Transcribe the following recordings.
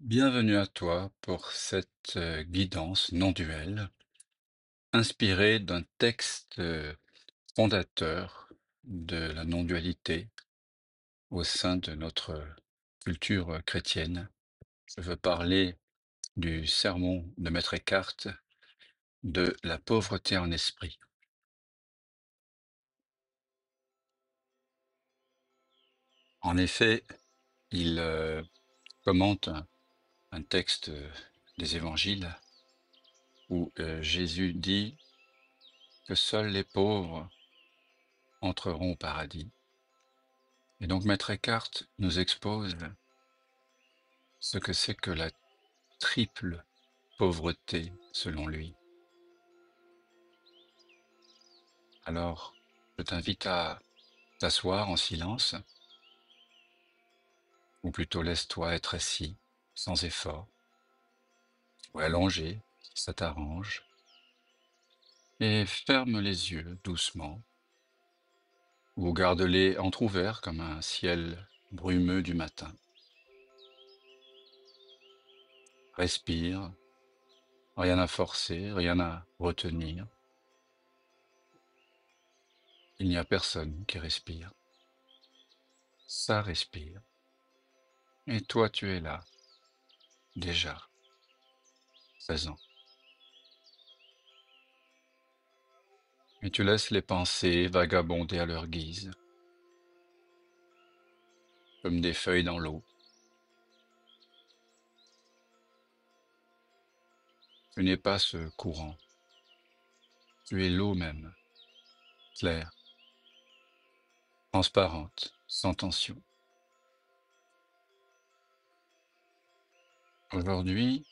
Bienvenue à toi pour cette guidance non duelle, inspirée d'un texte fondateur de la non-dualité au sein de notre culture chrétienne. Je veux parler du sermon de Maître Eckhart de la pauvreté en esprit. En effet, il commente un texte des évangiles où Jésus dit que seuls les pauvres entreront au paradis. Et donc Maître Eckhart nous expose ce que c'est que la triple pauvreté selon lui. Alors, je t'invite à t'asseoir en silence, ou plutôt laisse-toi être assis, sans effort, ou allongé, si ça t'arrange, et ferme les yeux doucement, ou garde-les entr'ouverts comme un ciel brumeux du matin. Respire, rien à forcer, rien à retenir. Il n'y a personne qui respire. Ça respire. Et toi, tu es là, déjà, présent. Et tu laisses les pensées vagabonder à leur guise, comme des feuilles dans l'eau. Tu n'es pas ce courant, tu es l'eau même, claire, transparente, sans tension. Aujourd'hui,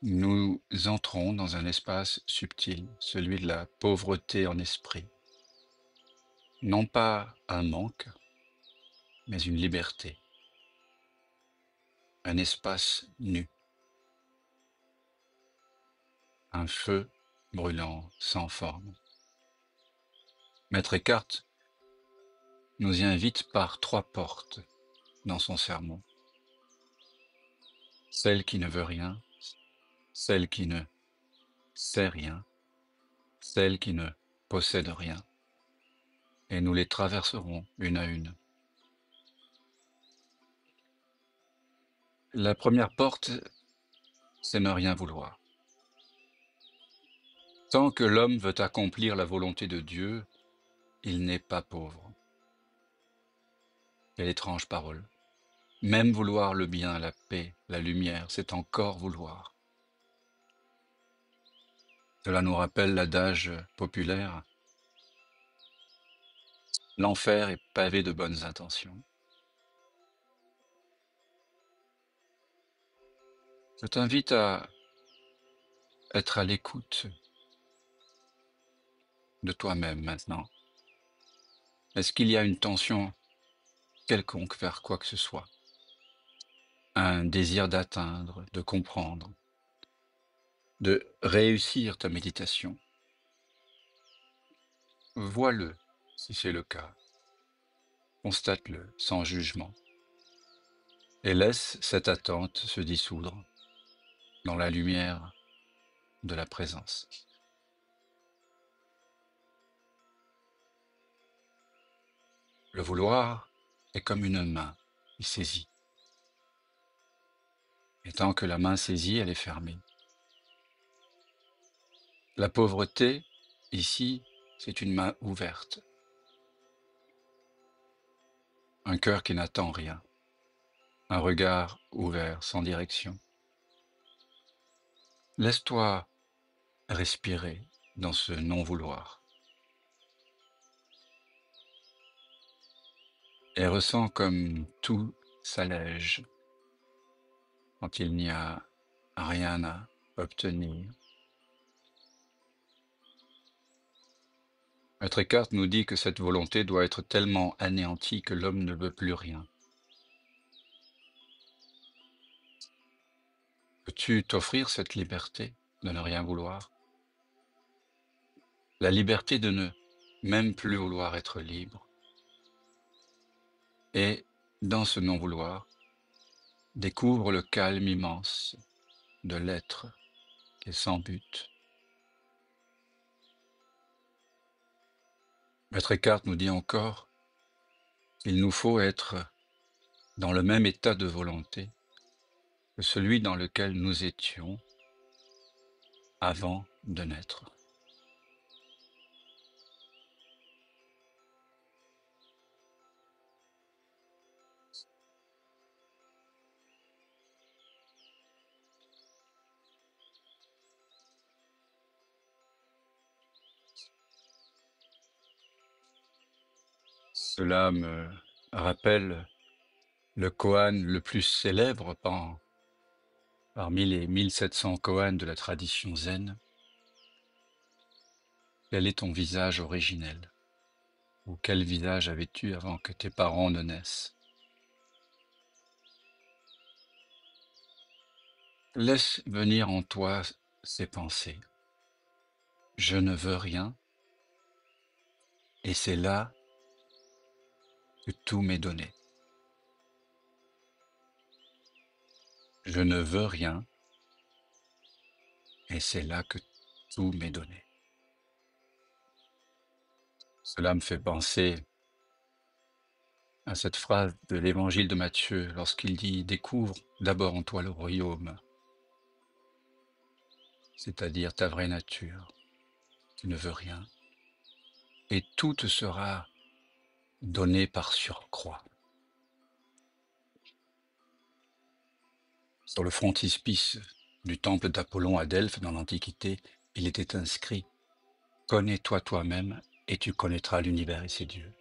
nous entrons dans un espace subtil, celui de la pauvreté en esprit. Non pas un manque, mais une liberté, un espace nu, un feu brûlant sans forme. Maître Eckhart nous y invite par trois portes dans son sermon. Celle qui ne veut rien, celle qui ne sait rien, celle qui ne possède rien. Et nous les traverserons une à une. La première porte, c'est ne rien vouloir. Tant que l'homme veut accomplir la volonté de Dieu, il n'est pas pauvre. Quelle étrange parole. Même vouloir le bien, la paix, la lumière, c'est encore vouloir. Cela nous rappelle l'adage populaire: l'enfer est pavé de bonnes intentions. Je t'invite à être à l'écoute de toi-même maintenant. Est-ce qu'il y a une tension quelconque vers quoi que ce soit? Un désir d'atteindre, de comprendre, de réussir ta méditation? Vois-le si c'est le cas. Constate-le sans jugement et laisse cette attente se dissoudre dans la lumière de la présence. Le vouloir est comme une main qui saisit. Et tant que la main saisit, elle est fermée. La pauvreté, ici, c'est une main ouverte, un cœur qui n'attend rien, un regard ouvert sans direction. Laisse-toi respirer dans ce non-vouloir et ressens comme tout s'allège quand il n'y a rien à obtenir. Maître Eckhart nous dit que cette volonté doit être tellement anéantie que l'homme ne veut plus rien. Peux-tu t'offrir cette liberté de ne rien vouloir? La liberté de ne même plus vouloir être libre. Et dans ce non-vouloir, découvre le calme immense de l'être qui est sans but. Maître Eckhart nous dit encore qu'il nous faut être dans le même état de volonté que celui dans lequel nous étions avant de naître. Cela me rappelle le koan le plus célèbre parmi les 1700 koans de la tradition zen. Quel est ton visage originel? Ou quel visage avais-tu avant que tes parents ne naissent? Laisse venir en toi ces pensées. Je ne veux rien, et c'est là que tout m'est donné. Je ne veux rien, et c'est là que tout m'est donné. Cela me fait penser à cette phrase de l'évangile de Matthieu lorsqu'il dit « Découvre d'abord en toi le royaume », c'est-à-dire ta vraie nature. Tu ne veux rien, et tout te sera donné par surcroît. Sur le frontispice du temple d'Apollon à Delphes dans l'Antiquité, il était inscrit « Connais-toi toi-même et tu connaîtras l'univers et ses dieux ».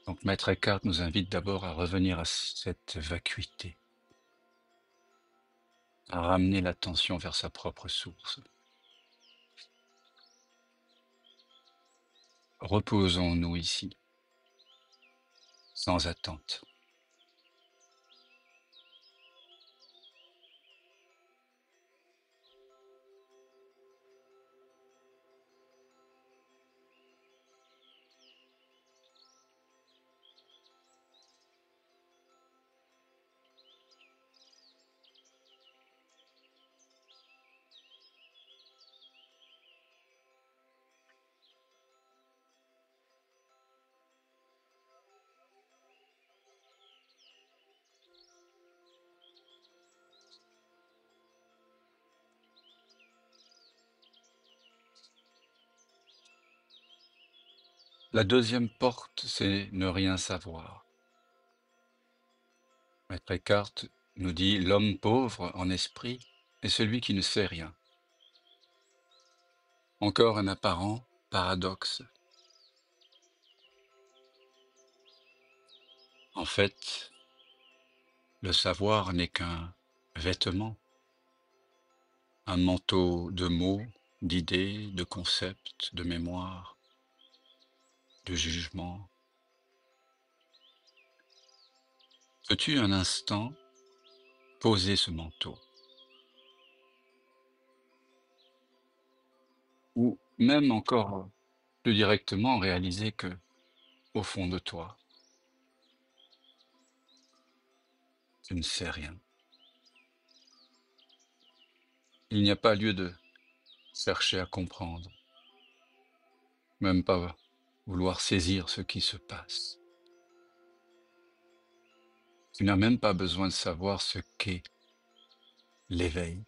Donc Maître Eckhart nous invite d'abord à revenir à cette vacuité, à ramener l'attention vers sa propre source. Reposons-nous ici, sans attente. La deuxième porte, c'est ne rien savoir. Maître Eckhart nous dit « L'homme pauvre en esprit est celui qui ne sait rien ». Encore un apparent paradoxe. En fait, le savoir n'est qu'un vêtement, un manteau de mots, d'idées, de concepts, de mémoire, de jugement. Peux-tu un instant poser ce manteau? Ou même encore plus directement réaliser que, au fond de toi, tu ne sais rien. Il n'y a pas lieu de chercher à comprendre, même pas vouloir saisir ce qui se passe. Tu n'as même pas besoin de savoir ce qu'est l'éveil.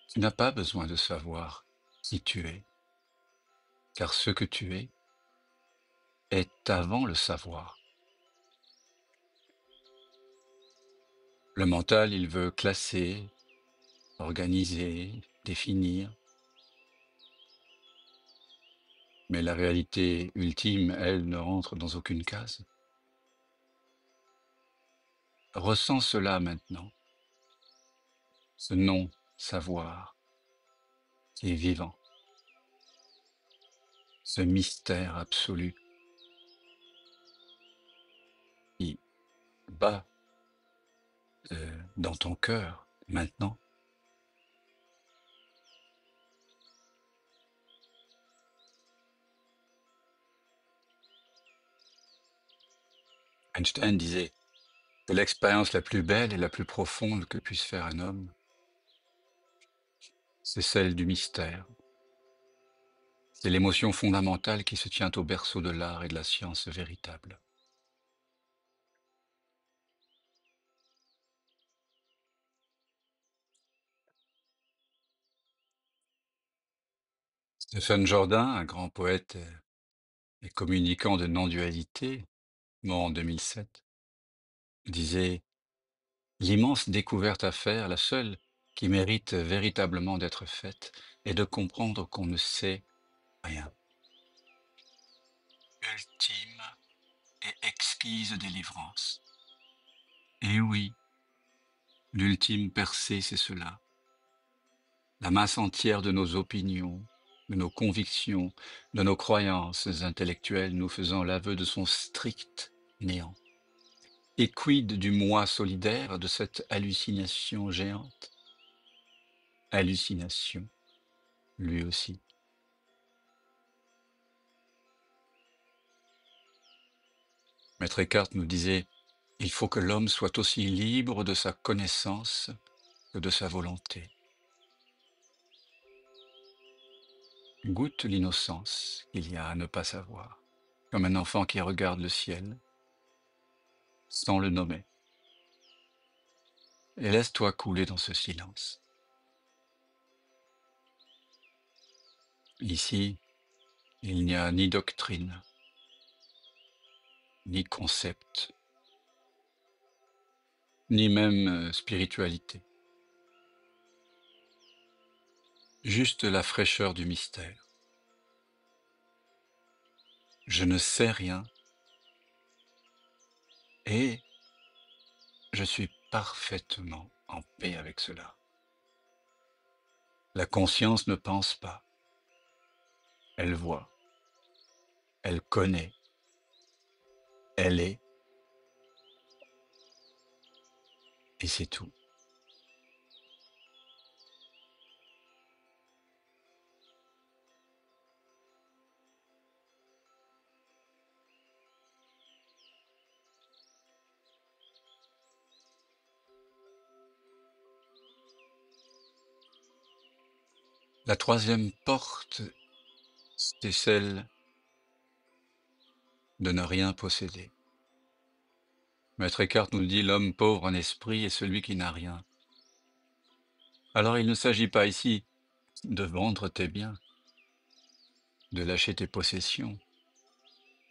Tu n'as pas besoin de savoir qui tu es, car ce que tu es est avant le savoir. Le mental, il veut classer, organiser, définir, mais la réalité ultime, elle, ne rentre dans aucune case. Ressens cela maintenant, ce non-savoir qui est vivant, ce mystère absolu qui bat dans ton cœur maintenant. Einstein disait que l'expérience la plus belle et la plus profonde que puisse faire un homme, c'est celle du mystère. C'est l'émotion fondamentale qui se tient au berceau de l'art et de la science véritable. Stephen Jordain, un grand poète et communicant de non-dualité, mort en 2007, disait: l'immense découverte à faire, la seule qui mérite véritablement d'être faite, est de comprendre qu'on ne sait rien. Ultime et exquise délivrance. Et oui, l'ultime percée, c'est cela. La masse entière de nos opinions, de nos convictions, de nos croyances intellectuelles nous faisant l'aveu de son strict néant. Et quid du moi solidaire, de cette hallucination géante? Hallucination, lui aussi. Maître Eckhart nous disait: il faut que l'homme soit aussi libre de sa connaissance que de sa volonté. Goûte l'innocence qu'il y a à ne pas savoir, comme un enfant qui regarde le ciel sans le nommer, et laisse-toi couler dans ce silence. Ici, il n'y a ni doctrine, ni concept, ni même spiritualité, juste la fraîcheur du mystère. Je ne sais rien et je suis parfaitement en paix avec cela. La conscience ne pense pas, elle voit, elle connaît, elle est, et c'est tout. La troisième porte, c'est celle de ne rien posséder. Maître Eckhart nous dit: l'homme pauvre en esprit est celui qui n'a rien. Alors il ne s'agit pas ici de vendre tes biens, de lâcher tes possessions.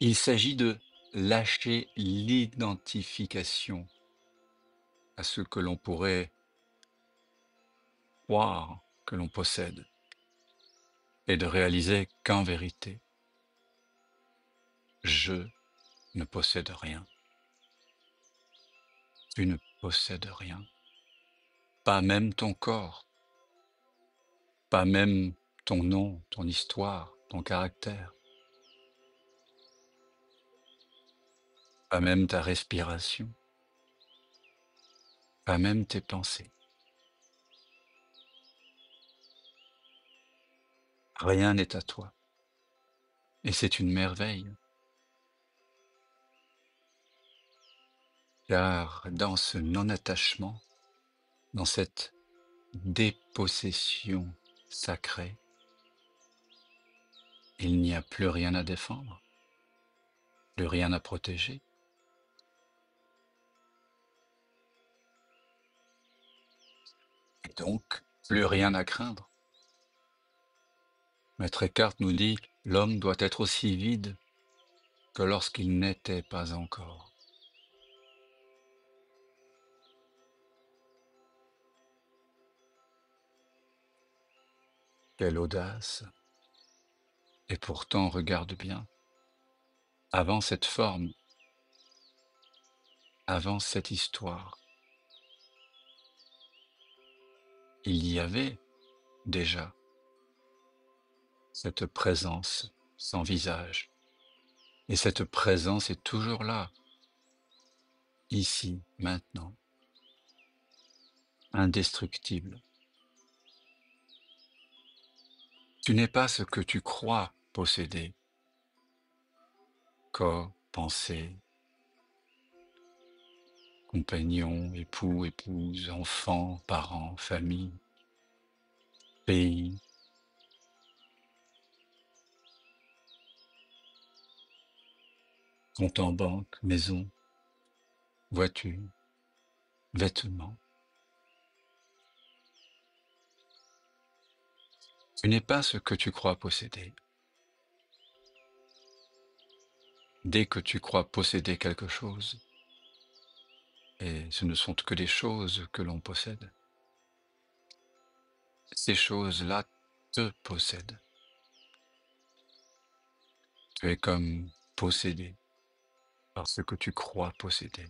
Il s'agit de lâcher l'identification à ce que l'on pourrait croire que l'on possède et de réaliser qu'en vérité, je ne possède rien. Tu ne possèdes rien, pas même ton corps, pas même ton nom, ton histoire, ton caractère, pas même ta respiration, pas même tes pensées. Rien n'est à toi. Et c'est une merveille, car dans ce non-attachement, dans cette dépossession sacrée, il n'y a plus rien à défendre, plus rien à protéger. Et donc, plus rien à craindre. Maître Eckhart nous dit: l'homme doit être aussi vide que lorsqu'il n'était pas encore. Quelle audace! Et pourtant, regarde bien, avant cette forme, avant cette histoire, il y avait déjà cette présence sans visage. Et cette présence est toujours là, ici, maintenant, indestructible. Tu n'es pas ce que tu crois posséder: corps, pensée, compagnon, époux, épouse, enfants, parents, famille, pays, compte en banque, maison, voiture, vêtements. Tu n'es pas ce que tu crois posséder. Dès que tu crois posséder quelque chose, et ce ne sont que des choses que l'on possède, ces choses-là te possèdent. Tu es comme possédé par ce que tu crois posséder.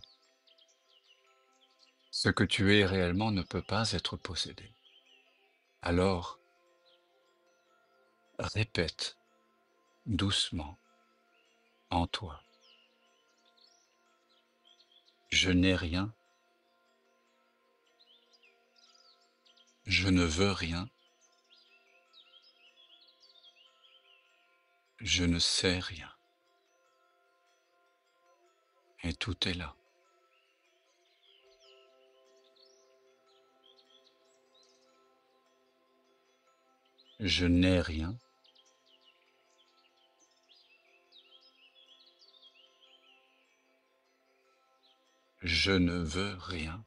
Ce que tu es réellement ne peut pas être possédé. Alors, répète doucement en toi. Je n'ai rien, je ne veux rien, je ne sais rien. Et tout est là. Je n'ai rien, je ne veux rien,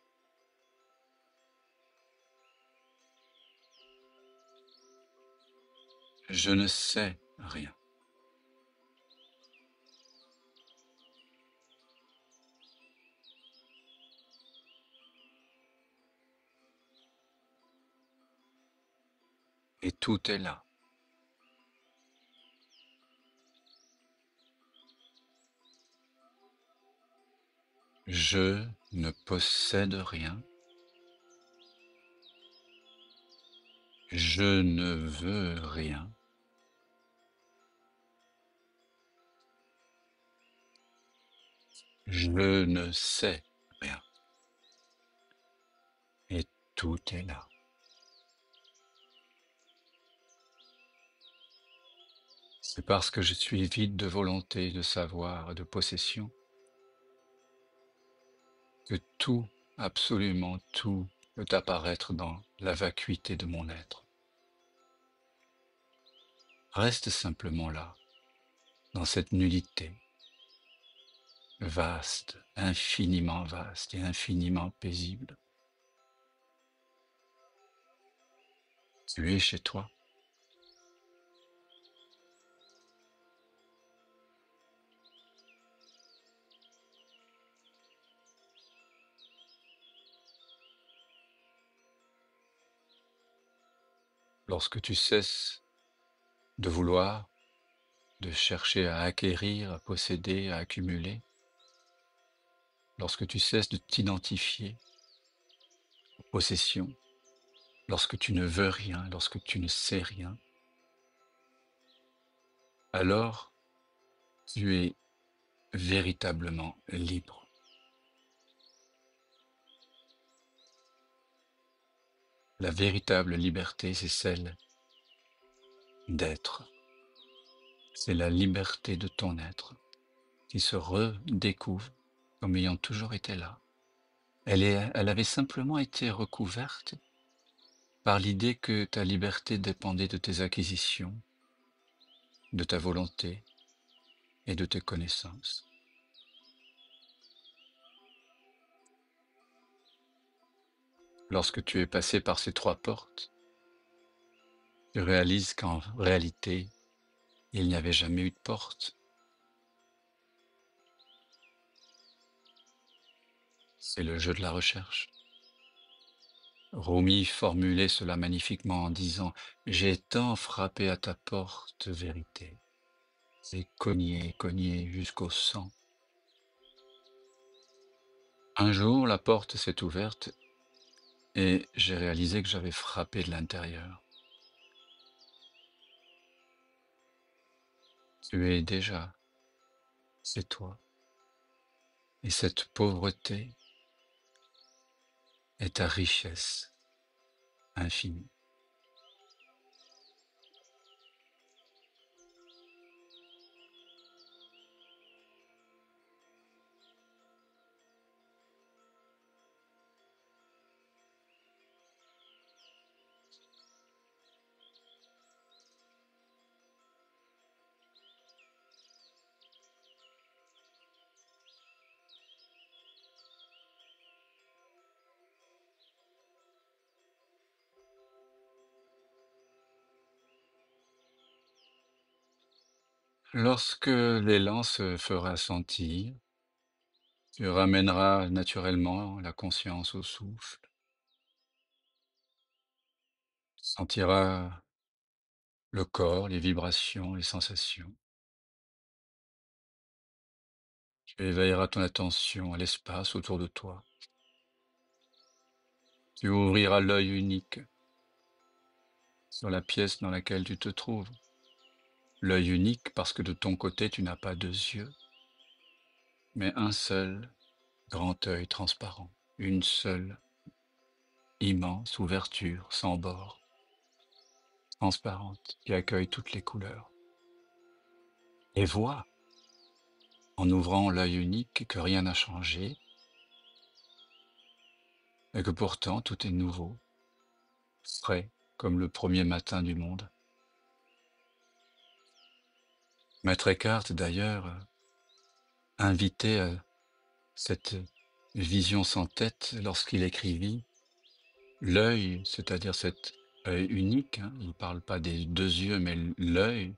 je ne sais rien. Et tout est là. Je ne possède rien, je ne veux rien, je ne sais rien. Et tout est là. C'est parce que je suis vide de volonté, de savoir, de possession, que tout, absolument tout, peut apparaître dans la vacuité de mon être. Reste simplement là, dans cette nullité, vaste et infiniment paisible. Tu es chez toi. Lorsque tu cesses de vouloir, de chercher à acquérir, à posséder, à accumuler, lorsque tu cesses de t'identifier aux possessions, lorsque tu ne veux rien, lorsque tu ne sais rien, alors tu es véritablement libre. La véritable liberté, c'est celle d'être. C'est la liberté de ton être qui se redécouvre comme ayant toujours été là. Elle avait simplement été recouverte par l'idée que ta liberté dépendait de tes acquisitions, de ta volonté et de tes connaissances. Lorsque tu es passé par ces trois portes, tu réalises qu'en réalité, il n'y avait jamais eu de porte. C'est le jeu de la recherche. Rumi formulait cela magnifiquement en disant « J'ai tant frappé à ta porte, vérité. J'ai cogné, cogné jusqu'au sang. » Un jour, la porte s'est ouverte et j'ai réalisé que j'avais frappé de l'intérieur. Tu es déjà, c'est toi. Et cette pauvreté est ta richesse infinie. Lorsque l'élan se fera sentir, tu ramèneras naturellement la conscience au souffle, sentiras le corps, les vibrations, les sensations. Tu éveilleras ton attention à l'espace autour de toi. Tu ouvriras l'œil unique sur la pièce dans laquelle tu te trouves. L'œil unique parce que de ton côté, tu n'as pas deux yeux, mais un seul grand œil transparent, une seule immense ouverture sans bord, transparente, qui accueille toutes les couleurs. Et vois, en ouvrant l'œil unique, que rien n'a changé, et que pourtant tout est nouveau, frais, comme le premier matin du monde. Maître Eckhart, d'ailleurs, invitait à cette vision sans tête lorsqu'il écrivit l'œil, c'est-à-dire cet œil unique, hein, il ne parle pas des deux yeux, mais l'œil,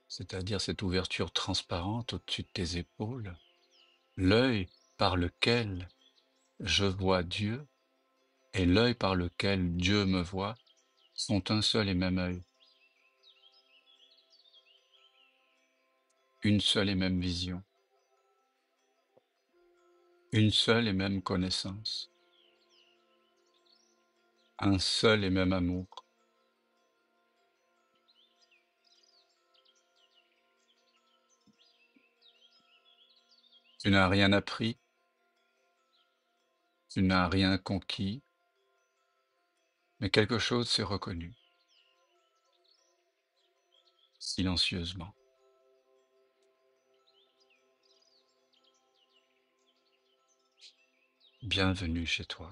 c'est-à-dire cette ouverture transparente au-dessus de tes épaules, l'œil par lequel je vois Dieu et l'œil par lequel Dieu me voit sont un seul et même œil, une seule et même vision, une seule et même connaissance, un seul et même amour. Tu n'as rien appris, tu n'as rien conquis, mais quelque chose s'est reconnu, silencieusement. Bienvenue chez toi.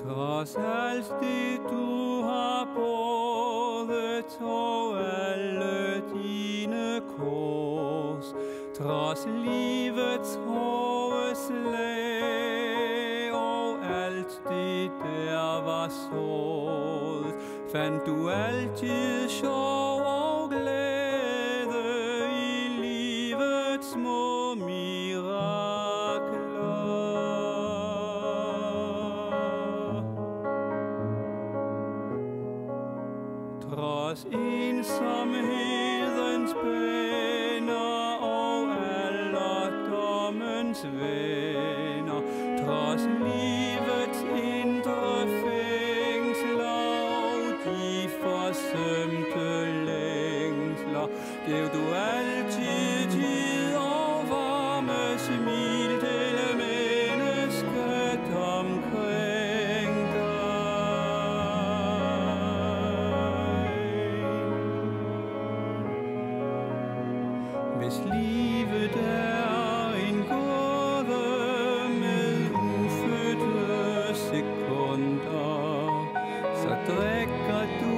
Trods alt det du har båret og alle dine kors, trods livets hårde slag og alt det der var såret, fandt du altid sjov og glæde i livets små mirakler. Trods ensomhedens baner og alderdommens venner, trods livets indre fængsler og de forsømte længsler, gav du altid tid og varme smil til mennesket omkring dig. Hvis livet er en gåde med ufødte sekunder, så drikker du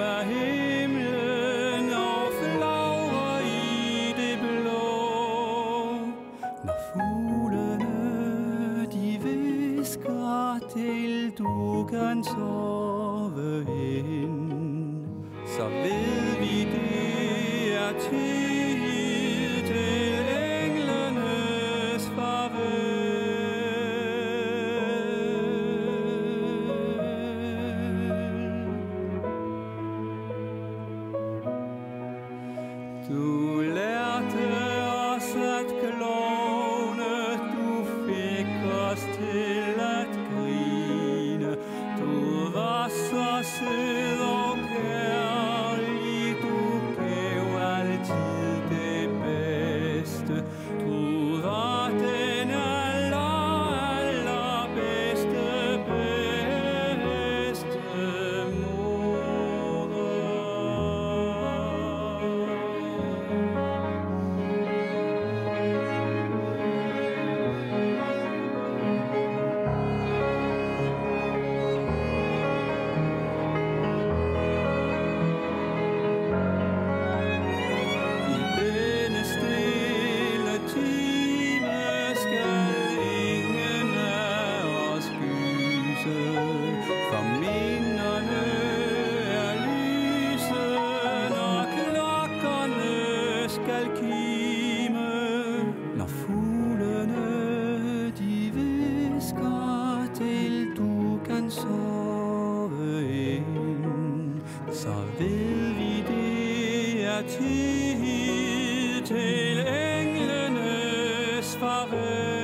af himlen og flagrer i det blå. Når fuglene de du kan sove ind, så ved vi det er tid til englenes farvel. Du lærte os at klovne, du fik os til at grine. Du var så sød og kærlig, du gav altid det bedste. Du var den allerbedste når fuglene de hvisker til du kan sove ind, så ved vi det er tid til englenes farvel.